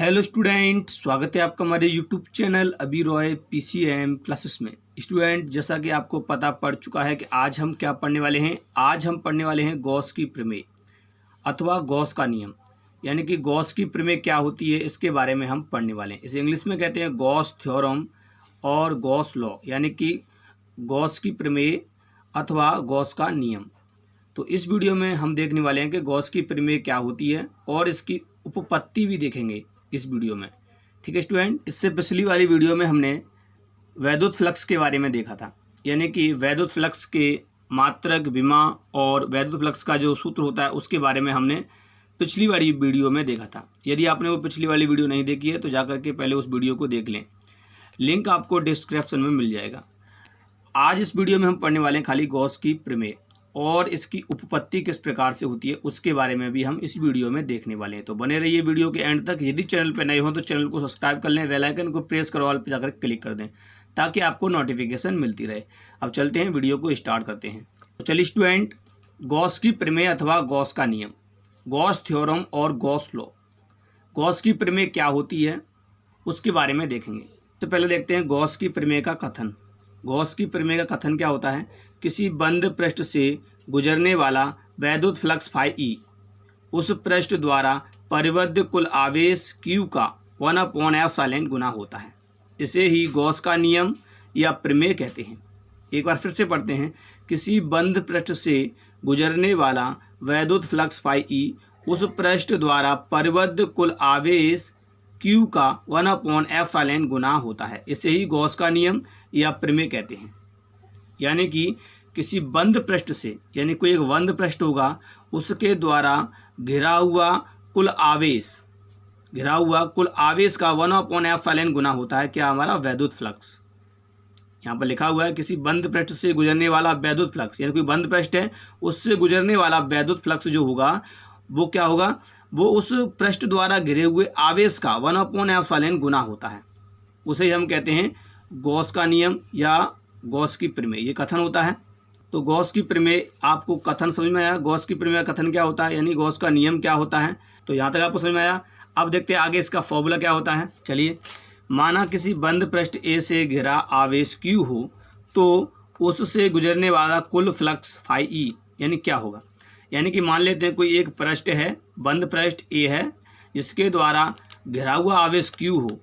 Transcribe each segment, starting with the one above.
Hello student, स्वागत है आपका हमारे यूट्यूब चैनल अभी रॉय पीसीएम क्लासेस में। स्टूडेंट, जैसा कि आपको पता पड़ चुका है कि आज हम क्या पढ़ने वाले हैं। आज हम पढ़ने वाले हैं गॉस की प्रमेय अथवा गॉस का नियम, यानी कि गॉस की प्रमेय क्या होती है इसके बारे में हम पढ़ने वाले हैं। इसे इंग्लिश में कहते हैं गॉस थ्योरम और गॉस लॉ, यानी कि गॉस की प्रमेय अथवा गॉस का नियम। तो इस वीडियो में हम देखने वाले हैं कि गॉस की प्रमेय क्या होती है और इसकी उपपत्ति भी देखेंगे इस वीडियो में। ठीक है स्टूडेंट, इससे पिछली वाली वीडियो में हमने वैद्युत फ्लक्स के बारे में देखा था, यानी कि वैद्युत फ्लक्स के मात्रक, विमा और वैद्युत फ्लक्स का जो सूत्र होता है उसके बारे में हमने पिछली वाली वीडियो में देखा था। यदि आपने वो पिछली वाली वीडियो नहीं देखी है तो जा करके पहले उस वीडियो को देख लें, लिंक आपको डिस्क्रिप्शन में मिल जाएगा। आज इस वीडियो में हम पढ़ने वाले हैं खाली गॉस की प्रमेय और इसकी उपपत्ति किस प्रकार से होती है उसके बारे में भी हम इस वीडियो में देखने वाले हैं। तो बने रहिए वीडियो के एंड तक। यदि चैनल पर नए हो तो चैनल को सब्सक्राइब कर लें, बेल आइकन को प्रेस करो, ऑल पे जाकर क्लिक कर दें ताकि आपको नोटिफिकेशन मिलती रहे। अब चलते हैं, वीडियो को स्टार्ट करते हैं। तो चलिए स्टूडेंट, गॉस की प्रमेय अथवा गॉस का नियम, गॉस थ्योरम और गॉस लॉ। गॉस की प्रमेय क्या होती है उसके बारे में देखेंगे। सबसे पहले देखते हैं गॉस की प्रमेय का कथन। गॉस की प्रमेय का कथन क्या होता है? किसी बंद पृष्ठ से गुजरने वाला वैद्युत फ्लक्स फाई ई उस पृष्ठ द्वारा परिबद्ध कुल आवेश Q का 1/f गुना होता है। इसे ही गॉस का नियम या प्रमेय कहते हैं। एक बार फिर से पढ़ते हैं। किसी बंद पृष्ठ से गुजरने वाला वैद्युत फ्लक्स फाई ई उस पृष्ठ द्वारा परिबद्ध कुल आवेश Q का 1/f गुना होता है। इसे ही गॉस का नियम या प्रमेय कहते हैं। यानी कि किसी बंद पृष्ठ से, यानी कोई एक बंद पृष्ठ होगा, उसके द्वारा घिरा हुआ कुल आवेश का 1/f गुना होता है क्या? हमारा वैद्युत फ्लक्स। यहाँ पर लिखा हुआ है किसी बंद पृष्ठ से गुजरने वाला वैद्युत फ्लक्स, यानी कोई बंद पृष्ठ है उससे गुजरने वाला वैद्युत फ्लक्स जो होगा वो क्या होगा? वो उस पृष्ठ द्वारा घिरे हुए आवेश का 1/f गुना होता है। उसे हम कहते हैं गॉस का नियम या गॉस की प्रमेय। ये कथन होता है। तो गॉस की प्रमेय आपको कथन समझ में आया? गॉस की प्रमेय का कथन क्या होता है, यानी गॉस का नियम क्या होता है? तो यहाँ तक आपको समझ में आया। अब देखते हैं आगे इसका फॉर्मूला क्या होता है। चलिए, माना किसी बंद पृष्ठ ए से घिरा आवेश Q हो तो उससे गुजरने वाला कुल फ्लक्स फाई ई यानी क्या होगा? यानी कि मान लेते हैं कोई एक पृष्ठ है, बंद पृष्ठ ए है, जिसके द्वारा घिरा हुआ आवेश Q हो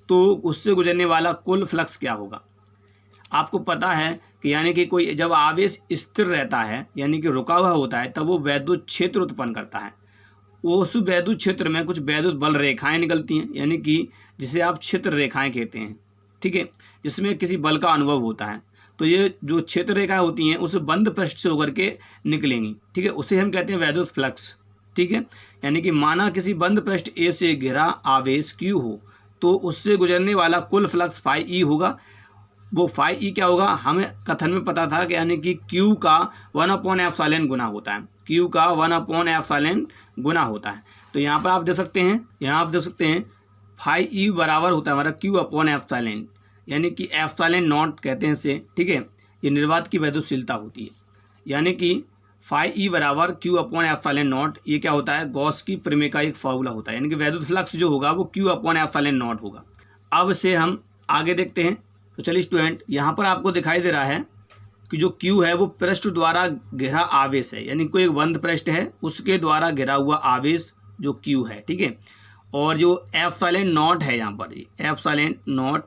तो उससे गुजरने वाला कुल फ्लक्स क्या होगा? आपको पता है कि यानी कि कोई जब आवेश स्थिर रहता है यानी कि रुका हुआ होता है तब वो वैद्युत क्षेत्र उत्पन्न करता है। उस वैद्युत क्षेत्र में कुछ वैद्युत बल रेखाएं निकलती हैं, यानी कि जिसे आप क्षेत्र रेखाएं कहते हैं। ठीक है, जिसमें किसी बल का अनुभव होता है। तो ये जो क्षेत्र रेखाएं होती हैं उस बंद पृष्ठ से होकर के निकलेंगी। ठीक है, उसे हम कहते हैं वैद्युत फ्लक्स। ठीक है, यानी कि माना किसी बंद पृष्ठ ए से घिरा आवेश Q हो तो उससे गुजरने वाला कुल फ्लक्स फाई ई होगा। वो फाई ई क्या होगा? हमें कथन में पता था कि यानी कि Q का 1/f गुना होता है। Q का 1/f गुना होता है। तो यहाँ पर आप देख सकते हैं फाई ई बराबर होता है हमारा Q/f, यानी कि एप्सिलॉन नॉट कहते हैं इसे। ठीक है, ये निर्वात की वैद्युतशीलता होती है, यानी कि फाई ई बराबर Q/f। ये क्या होता है? गॉस की प्रमेय का एक फॉर्मूला होता है, यानी कि वैद्युत फ्लक्स जो होगा वो Q/f होगा। अब से हम आगे देखते हैं। तो चलिए स्टूडेंट, यहाँ पर आपको दिखाई दे रहा है कि जो Q है वो पृष्ठ द्वारा घिरा आवेश है, यानी कोई एक बंद पृष्ठ है उसके द्वारा घिरा हुआ आवेश जो Q है। ठीक है, और जो एप्सिलॉन है यहाँ पर, एप्सिलॉन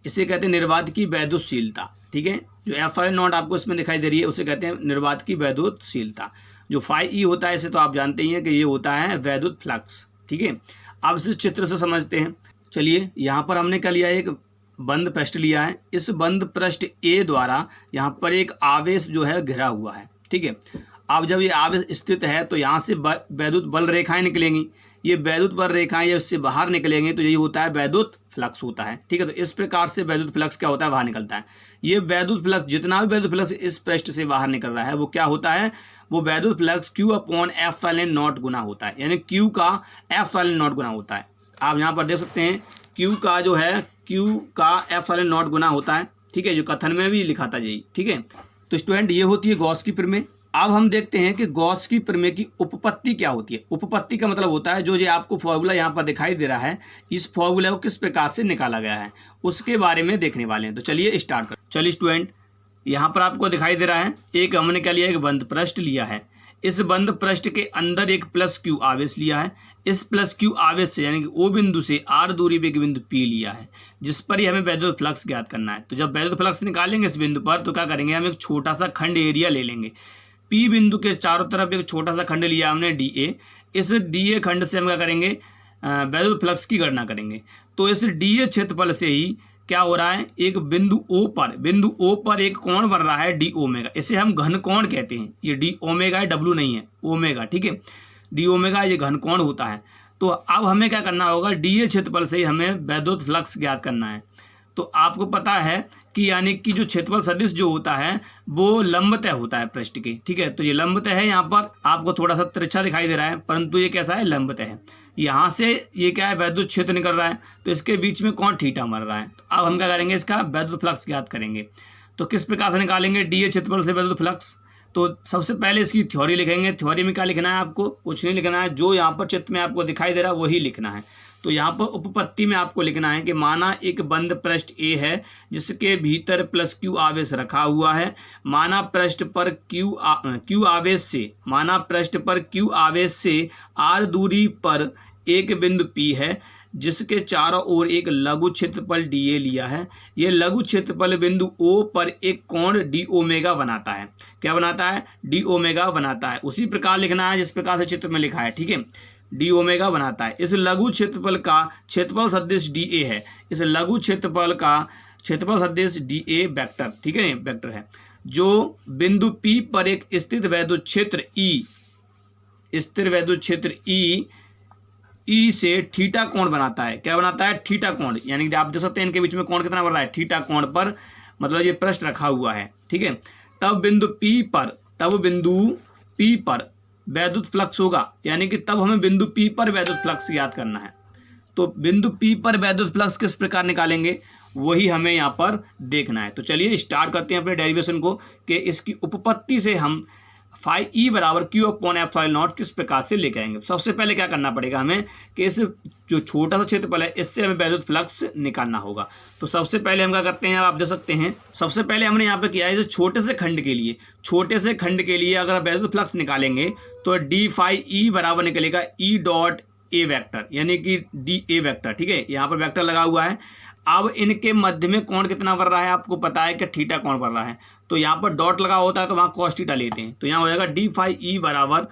इसे कहते हैं निर्वात की वैद्युतशीलता। ठीक है, जो एप्सिलॉन आपको इसमें दिखाई दे रही है उसे कहते हैं निर्वात की वैद्युतशीलता। जो फाई ई होता है इसे तो आप जानते ही हैं कि ये होता है वैद्युत फ्लक्स। ठीक है, अब इस चित्र से समझते हैं। चलिए, यहाँ पर हमने क्या लिया? एक बंद पृष्ठ लिया है। इस बंद पृष्ठ ए द्वारा यहाँ पर एक आवेश जो है घिरा हुआ है। ठीक है, अब जब ये आवेश स्थित है तो यहाँ से वैद्युत बल रेखाएं निकलेंगी। ये वैद्युत बल रेखाएं ये उससे बाहर निकलेंगी तो यही होता है वैद्युत फ्लक्स होता है। ठीक है, तो इस प्रकार से वैद्युत फ्लक्स क्या होता है? बाहर निकलता है। ये वैद्युत फ्लक्स, जितना भी वैद्युत फ्लक्स इस पृष्ठ से बाहर निकल रहा है वो क्या होता है? वो वैद्युत फ्लक्स Q/f गुना होता है, यानी Q का f गुना होता है। आप यहाँ पर देख सकते हैं Q का जो है Q का f गुना होता है। ठीक है, जो कथन में भी लिखा था यही। ठीक है, तो स्टूडेंट ये होती है गॉस की प्रमेय। अब हम देखते हैं कि गॉस की प्रमेय की उपपत्ति क्या होती है। उपपत्ति का मतलब होता है जो आपको फॉर्मूला यहाँ पर दिखाई दे रहा है, इस फॉर्मूला को किस प्रकार से निकाला गया है उसके बारे में देखने वाले हैं। तो चलिए स्टार्ट कर। चलिए स्टूडेंट, यहाँ पर आपको दिखाई दे रहा है एक हमने क्या लिया, एक बंद पृष्ठ लिया है। इस बंद पृष्ठ के अंदर एक प्लस क्यू आवेश लिया है। इस प्लस क्यू आवेश से यानी कि ओ बिंदु से आर दूरी पे एक बिंदु पी लिया है, जिस पर ही हमें वैद्युत फ्लक्स ज्ञात करना है। तो जब वैद्युत फ्लक्स निकालेंगे इस बिंदु पर, तो क्या करेंगे, हम एक छोटा सा खंड एरिया ले लेंगे। पी बिंदु के चारों तरफ एक छोटा सा खंड लिया हमने डी ए। इस डी ए खंड से हम क्या करेंगे, वैद्युत फ्लक्स की गणना करेंगे। तो इस डी ए क्षेत्रफल से ही क्या हो रहा है, एक बिंदु ओ पर एक कोण बन रहा है डी ओमेगा। इसे हम घन कोण कहते हैं। ये डी ओमेगा है, डब्लू नहीं है, ओमेगा, ठीक है। डी ओमेगा ये घन कोण होता है। तो अब हमें क्या करना होगा, डी ए क्षेत्रफल से ही हमें वैद्युत फ्लक्स ज्ञात करना है। तो आपको पता है कि यानी कि जो क्षेत्रफल सदिश जो होता है वो लंबतः होता है पृष्ठ के, ठीक है। तो ये लंबतः है, यहाँ पर आपको थोड़ा सा तिरछा दिखाई दे रहा है, परंतु ये कैसा है, लंबतः है। यहाँ से ये क्या है, वैद्युत क्षेत्र निकल रहा है, तो इसके बीच में कौन थीटा मर रहा है। तो अब हम क्या करेंगे, इसका वैद्युत फ्लक्स ज्ञात करेंगे। तो किस प्रकार से निकालेंगे डी ए क्षेत्रफल से वैद्युत फ्लक्स। तो सबसे पहले इसकी थ्योरी लिखेंगे। थ्योरी में क्या लिखना है, आपको कुछ नहीं लिखना है, जो यहाँ पर चित्र में आपको दिखाई दे रहा है वही लिखना है। तो यहाँ पर उपपत्ति में आपको लिखना है कि माना एक बंद पृष्ठ ए है जिसके भीतर प्लस क्यू आवेश रखा हुआ है। माना पृष्ठ पर क्यू आवेश से आर दूरी पर एक बिंदु पी है, जिसके चारों ओर एक लघु क्षेत्रफल डी ए लिया है। यह लघु क्षेत्रफल बिंदु ओ पर एक कोण डी ओमेगा बनाता है। क्या बनाता है, डी ओमेगा बनाता है। उसी प्रकार लिखना है जिस प्रकार से चित्र में लिखा है, ठीक है, डी ओमेगा बनाता है। इस लघु क्षेत्रफल का क्षेत्रफल सदिश डी ए है। इस लघु क्षेत्रफल का क्षेत्रफल सदिश डी ए वेक्टर, ठीक है, वेक्टर है, जो बिंदु पी पर एक स्थिर वैद्युत क्षेत्र ई से थीटा कोण बनाता है। क्या बनाता है, थीटा कोण। यानी कि आप देख सकते हैं इनके बीच में कोण कितना बन रहा है, थीटा कोण पर, मतलब ये पृष्ठ रखा हुआ है, ठीक है। तब बिंदु पी पर वैद्युत फ्लक्स होगा, यानी कि तब हमें बिंदु पी पर वैद्युत फ्लक्स याद करना है। तो बिंदु पी पर वैद्युत फ्लक्स किस प्रकार निकालेंगे वही हमें यहाँ पर देखना है। तो चलिए स्टार्ट करते हैं अपने डेरिवेशन को, कि इसकी उपपत्ति से हम फाई ई बराबर क्यू अपॉन एप्सिलॉन नॉट किस प्रकार से लेके आएंगे। सबसे पहले क्या करना पड़ेगा हमें, कि इस जो छोटा सा क्षेत्रफल है इससे हमें वैद्युत फ्लक्स निकालना होगा। तो सबसे पहले हम क्या करते हैं, आप देख सकते हैं, सबसे पहले हमने यहाँ पे किया है, छोटे से खंड के लिए अगर वैद्युत फ्लक्स निकालेंगे तो डी फाई ई बराबर निकलेगा ई डॉट ए वेक्टर, यानी कि डी ए वेक्टर, ठीक है। यहाँ पर वेक्टर लगा हुआ है। अब इनके मध्य में कोण कितना बन रहा है, आपको पता है कि थीटा कोण बन रहा है। तो यहाँ पर डॉट लगा होता है तो वहाँ कॉस थीटा लेते हैं। तो यहाँ हो जाएगा डी फाई ई बराबर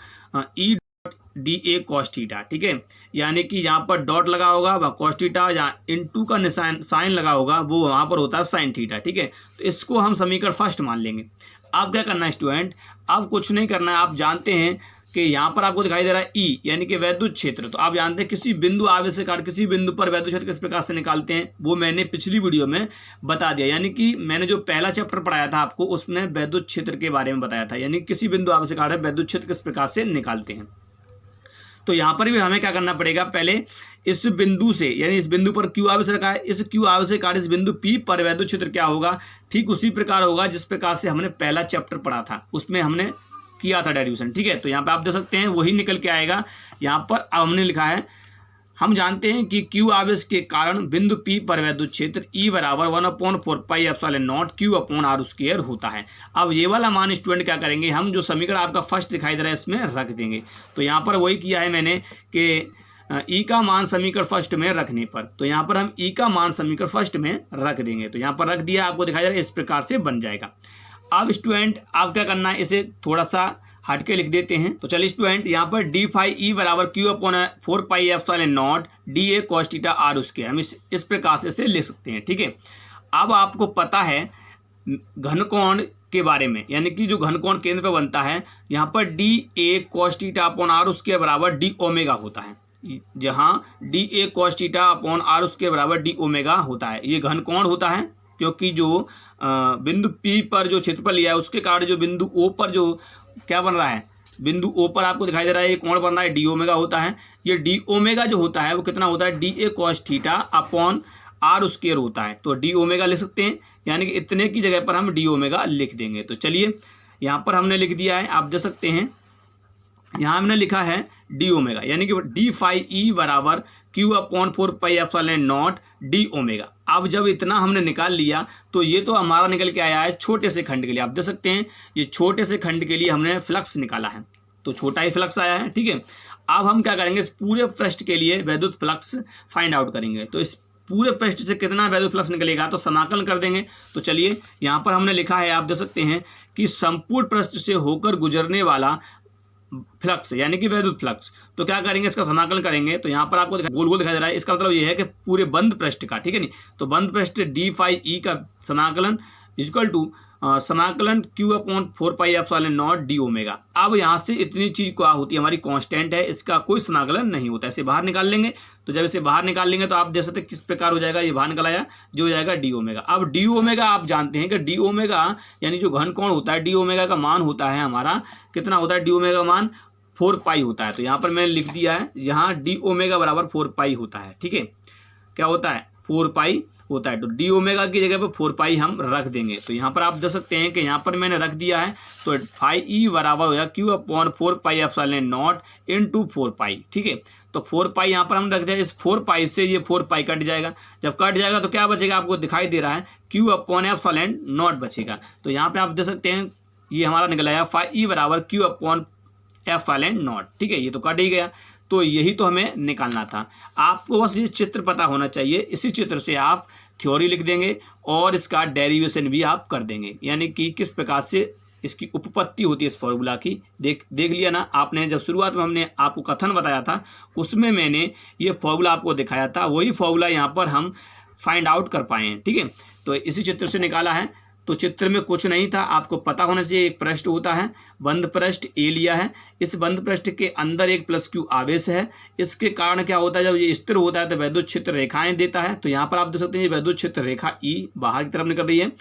E dot D A cos theta, ठीक है। यानी कि यहाँ पर डॉट लगा होगा वह कॉस थीटा, यहाँ इनटू का निशान साइन लगा होगा वो वहाँ पर होता है साइन थीटा, ठीक है। तो इसको हम समीकरण फर्स्ट मान लेंगे। अब क्या करना है स्टूडेंट, अब कुछ नहीं करना है। आप जानते हैं कि यहाँ पर आपको दिखाई दे रहा है ई, यानी कि वैद्युत क्षेत्र। तो आप जानते हैं किसी बिंदु आवेश से काट किसी बिंदु पर वैद्युत क्षेत्र किस प्रकार से निकालते हैं, वो मैंने पिछली वीडियो में बता दिया। यानी कि मैंने जो पहला चैप्टर पढ़ाया था आपको, उसमें वैद्युत क्षेत्र के बारे में बताया था, यानी किसी बिंदु आवेश से काट वैद्युत क्षेत्र किस प्रकार से निकालते हैं। तो यहाँ पर भी हमें क्या करना पड़ेगा, पहले इस बिंदु से, यानी इस बिंदु पर क्यू आवेश रखा है, इस क्यू आवेश से काट इस बिंदु पी पर वैद्युत क्षेत्र क्या होगा, ठीक उसी प्रकार होगा जिस प्रकार से हमने पहला चैप्टर पढ़ा था, उसमें हमने किया था डेरिवेशन, ठीक है। तो यहाँ पे आप देख सकते हैं वही निकल के आएगा। यहाँ पर अब हमने लिखा है, हम जानते हैं कि क्यू आवेश के कारण बिंदु पी पर वैद्युत क्षेत्र ई बराबर 1/4 pi epsilon not Q upon R square होता है। अब ये वाला मान स्टूडेंट क्या करेंगे, हम जो समीकरण आपका फर्स्ट दिखाई दे रहा है इसमें रख देंगे। तो यहाँ पर वही किया है मैंने कि ई का मान समीकरण फर्स्ट में रखने पर, तो यहाँ पर हम ई का मान समीकरण फर्स्ट में रख देंगे। तो यहाँ पर रख दिया, आपको दिखाई दे रहा है, इस प्रकार से बन जाएगा। अब स्टूडेंट आप क्या करना है, इसे थोड़ा सा हट के लिख देते हैं। तो चलिए स्टूडेंट, यहाँ पर डी फाई ई बराबर Q upon 4 pi epsilon not D A cos theta R square, हम इस प्रकार से इसे लिख सकते हैं, ठीक है। अब आपको पता है घनकोण के बारे में, यानी कि जो घनकोण केंद्र पर बनता है, यहाँ पर D A cos theta upon R square बराबर डी ओमेगा होता है। जहाँ D A cos theta upon R square बराबर डी ओमेगा होता है, ये घनकोण होता है, क्योंकि जो बिंदु पी पर जो क्षेत्रफल लिया है उसके कारण जो बिंदु ओ पर जो क्या बन रहा है, बिंदु ओ पर आपको दिखाई दे रहा है ये कोण बन रहा है डी ओमेगा होता है। ये डी ओमेगा जो होता है वो कितना होता है, D A cos theta upon R square होता है। तो डी ओमेगा लिख सकते हैं, यानी कि इतने की जगह पर हम डी ओमेगा लिख देंगे। तो चलिए यहाँ पर हमने लिख दिया है, आप देख सकते हैं यहाँ हमने लिखा है डी ओमेगा, यानी कि डी फाई ई बराबर Q upon 4 pi epsilon not D omega. अब जब इतना हमने निकाल लिया तो ये तो हमारा निकल के आया है छोटे से खंड के लिए। आप देख सकते हैं ये छोटे से खंड के लिए हमने फ्लक्स निकाला है, तो छोटा ही फ्लक्स आया है, ठीक है। अब हम क्या करेंगे, इस पूरे पृष्ठ के लिए वैद्युत फ्लक्स फाइंड आउट करेंगे। तो इस पूरे पृष्ठ से कितना वैद्युत फ्लक्स निकलेगा तो समाकलन कर देंगे। तो चलिए यहाँ पर हमने लिखा है, आप देख सकते हैं कि संपूर्ण पृष्ठ से होकर गुजरने वाला फ्लक्स यानी कि वैद्युत फ्लक्स, तो क्या करेंगे, इसका समाकलन करेंगे। तो यहाँ पर आपको गोल गोल दिखाई दे रहा है, इसका मतलब ये है कि पूरे बंद पृष्ठ का, ठीक है नहीं, तो बंद पृष्ठ डी फाई ई का समाकलन इक्वल टू समाकलन Q upon 4 pi epsilon not D omega. अब यहाँ से इतनी चीज क्या होती है, हमारी कांस्टेंट है, इसका कोई समाकलन नहीं होता, इसे बाहर निकाल लेंगे। तो जब इसे बाहर निकाल लेंगे तो आप देख सकते हैं किस प्रकार हो जाएगा, ये बाहर निकल आया जो हो जाएगा डी ओमेगा। अब डी ओमेगा आप जानते हैं कि डी ओमेगा यानी जो घन कोण होता है, डी ओमेगा का मान होता है हमारा कितना होता है, डी ओमेगा का मान 4 पाई होता है। तो यहाँ पर मैंने लिख दिया है, यहाँ डी ओमेगा बराबर 4 पाई होता है, ठीक है, क्या होता है 4 पाई होता है। तो डी ओमेगा की जगह पर 4 पाई हम रख देंगे। तो यहाँ पर आप देख सकते हैं कि यहाँ पर मैंने रख दिया है, तो फाई ई बराबर हो जाएगा Q upon 4 pi epsilon not into 4 पाई, ठीक है। तो 4 पाई यहाँ पर हम रख दिया, इस 4 पाई से ये 4 पाई कट जाएगा। जब कट जाएगा तो क्या बचेगा, आपको दिखाई दे रहा है क्यू अपॉन एप्सिलॉन नॉट बचेगा। तो यहाँ पे आप देख सकते हैं ये हमारा निकल आया फाई ई बराबर क्यू अपॉन एप्सिलॉन नॉट, ठीक है, ये तो कट ही गया। तो यही तो हमें निकालना था। आपको बस ये चित्र पता होना चाहिए, इसी चित्र से आप थ्योरी लिख देंगे और इसका डेरिवेशन भी आप कर देंगे, यानी कि किस प्रकार से इसकी उपपत्ति होती है इस फॉर्मूला की। देख लिया ना आपने, जब शुरुआत में हमने आपको कथन बताया था उसमें मैंने ये फॉर्मूला आपको दिखाया था, वही फॉर्मूला यहाँ पर हम फाइंड आउट कर पाए हैं, ठीक है। तो इसी चित्र से निकाला है। तो चित्र में कुछ नहीं था, आपको पता होना चाहिए एक पृष्ठ होता है, बंद पृष्ठ ए लिया है, इस बंद पृष्ठ के अंदर एक प्लस क्यू आवेश है। इसके कारण क्या होता है, जब ये स्थिर होता है तो वैद्युत क्षेत्र रेखाएं देता है। तो यहाँ पर आप देख सकते हैं ये वैद्युत क्षेत्र रेखा ई बाहर की तरफ निकल रही है।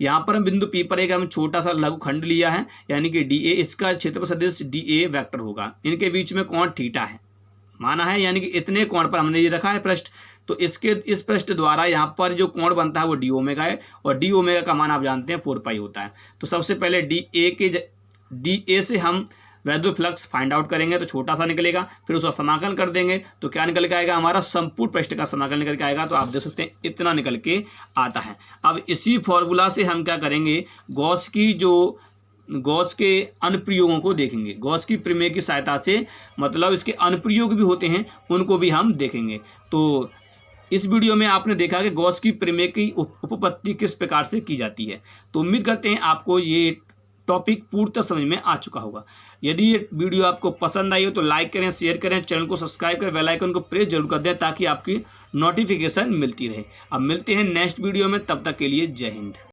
यहाँ पर हम बिंदु पी पर एक हम छोटा सा लघुखंड लिया है, यानी कि डी ए, इसका क्षेत्रफल सदिश डी ए वेक्टर होगा। इनके बीच में कोण थीटा है माना है, यानी कि इतने कोण पर हमने ये रखा है पृष्ठ। तो इस पृष्ठ द्वारा यहाँ पर जो कोण बनता है वो डी ओमेगा है, और डी ओमेगा का मान आप जानते हैं 4 पाई होता है। तो सबसे पहले डी ए से हम वैद्युत फ्लक्स फाइंड आउट करेंगे, तो छोटा सा निकलेगा, फिर उसका समाकलन कर देंगे तो क्या निकल के आएगा, हमारा संपूर्ण पृष्ठ का समाकलन निकल के आएगा। तो आप देख सकते हैं इतना निकल के आता है। अब इसी फॉर्मूला से हम क्या करेंगे, गॉस के अनुप्रयोगों को देखेंगे। गॉस की प्रमेय की सहायता से, मतलब इसके अनुप्रयोग भी होते हैं, उनको भी हम देखेंगे। तो इस वीडियो में आपने देखा कि गॉस की प्रमेय की उपपत्ति किस प्रकार से की जाती है। तो उम्मीद करते हैं आपको ये टॉपिक पूर्णतः समझ में आ चुका होगा। यदि ये वीडियो आपको पसंद आई हो तो लाइक करें, शेयर करें, चैनल को सब्सक्राइब करें, बेल आइकन को प्रेस जरूर कर दें ताकि आपकी नोटिफिकेशन मिलती रहे। अब मिलते हैं नेक्स्ट वीडियो में, तब तक के लिए जय हिंद।